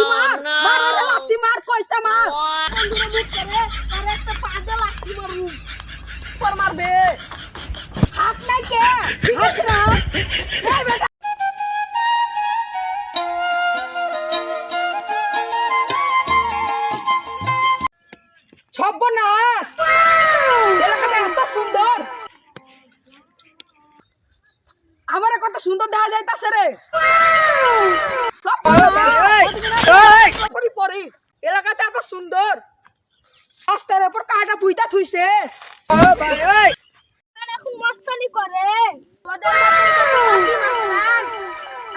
লাথি মার মার রে লাথি মার কইছে মার বন্ধুরে মুখ করে আর একটা পাদে লাথি মারু পর মারবে হাত নাই কে হাত না এই বেটা সর্বনাশ এলাকাটা এত সুন্দর আমার কত সুন্দর দেখা যাইতাছে রে পরি এলাকাটা এত সুন্দর রাস্তার উপর কাটা পুইতা থুইছে এখন মস্তানি করে তোদের মতন মাস্তান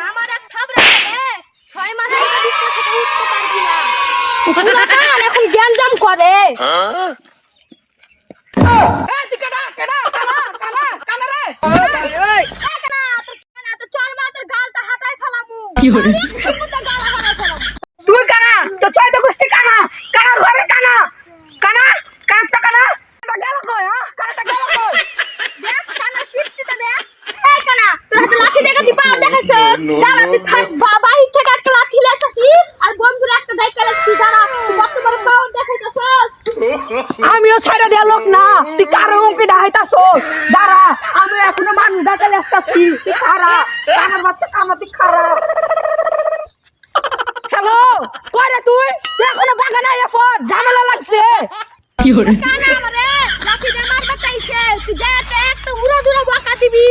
আমার এক থাবড়া করে 6 মাস থেকে বিছনা থেকে উঠতে পারবি না পুরাটান এখন জ্ঞানজাম করে এই তুই কানা কানা কানা কানা কানা রে এই কানা তোর চল মা তোর গালটা হাতায় ফেলামু কি হরে তো গাল হাতায় ফেলামু তুই কানা তো ছয়টা গোষ্ঠী কানা কানার ঘরে কানা কানা কানা কানা তা গেল কই হ্যাঁ কানাটা গেল কই দেখ কানা টিপটিটা দেখ এই কানা তোর হাতে লাঠি দেখা দি পা দেখাছস দাঁড়া তুই থাক বাড়ি থেকে একটা লাঠি লেছাছি আর বন্ধুরা একটা দাইকা লেছছি দাঁড়া তুই কত বড় পাওয়ার দেখাইতাছস আমিও ছাইরা দেয়া লোক না তুই কারো হুমকি দেখাইতাছ দাঁড়া আমি এখনো মানুষ দেখা লেছতাছি তুই খারা কানার বাচ্চা কানা তুই খারা হ্যালো কই রে তুই এখনো বাগানে আইয়া পর ঝামেলা লাগছে কি হরে কানা আমারে লাঠি দিয়ে মারবা চাইছে তুই যা একটা উড়া দুরা বকা দিবি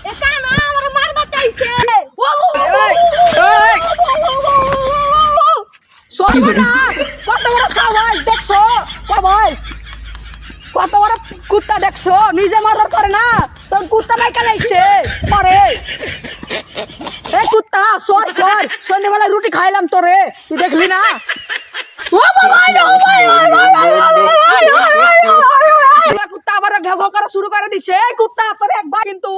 এ কানা আমারে মারবা চাইছে সর্বনাশ কত বড় সাহস দেখছো সাহস কত বড় কুত্তা দেখছো নিজে মারার করে না তোর কুত্তা নাই কালাইছে পরে এই কুত্তা সর সর সন্ধ্যাবেলা রুটি খাইলাম তোরে তুই দেখলি না কুত্তা আবার ঘেউ ঘেউ করা শুরু করে দিছে এই কুত্তা তোর একবার কিন্তু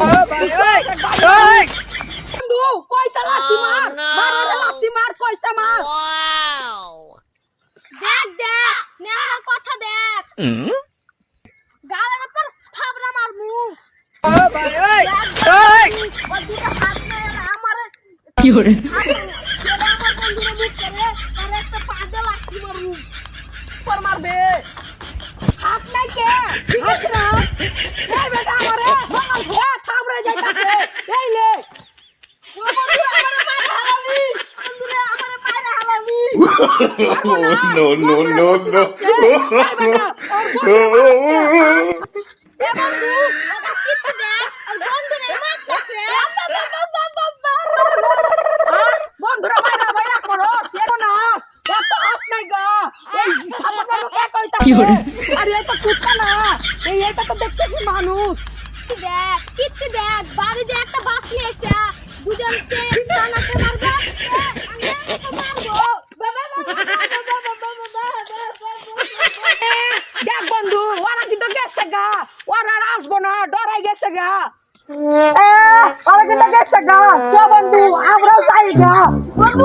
বন্ধু কইসা লাথি মার মার রে লাথি মার কইসা মার দেখ দেখ নেহার কথা দেখ গালের উপর থাবড়া মারমু ওই দুটো হাত নাই আমারে কি হরে আমার বন্ধুরে মুখ করে আর একটা পাদে লাথি মারমু পর মারবে হাত নাই কে হাত না এই বেটা আমারে সকাল থেকে থাবড়ে যাইতাছে এই লে ও বন্ধু আমারে মারে হালালি বন্ধুরে আমারে মারে হালালি No, no, no, no. এ বন্ধু ওটা কিতে দেখ আর বন্ধুরে মারতেছে বন্ধুরা ভাইরা ভাইরা করো সেরো নাস এত হাত নাই গা এই থাবড়া বাবু কে কইতাছে কি হরে? আরে এটা কুত্তা না এই এটা তো দেখতে কি মানুষ দেখ কিতে দেখ বাড়িতে একটা বাস নিয়েছে দুজনকে টানাতে মারবে আমি মারবো দেখ বন্ধু ওরা কিন্তু গেছে গা ওরা আর আসবো না ডরাই গেছে গা ওরা কিন্তু গেছে গা চ বন্ধু আমরাও যাই গা বন্ধু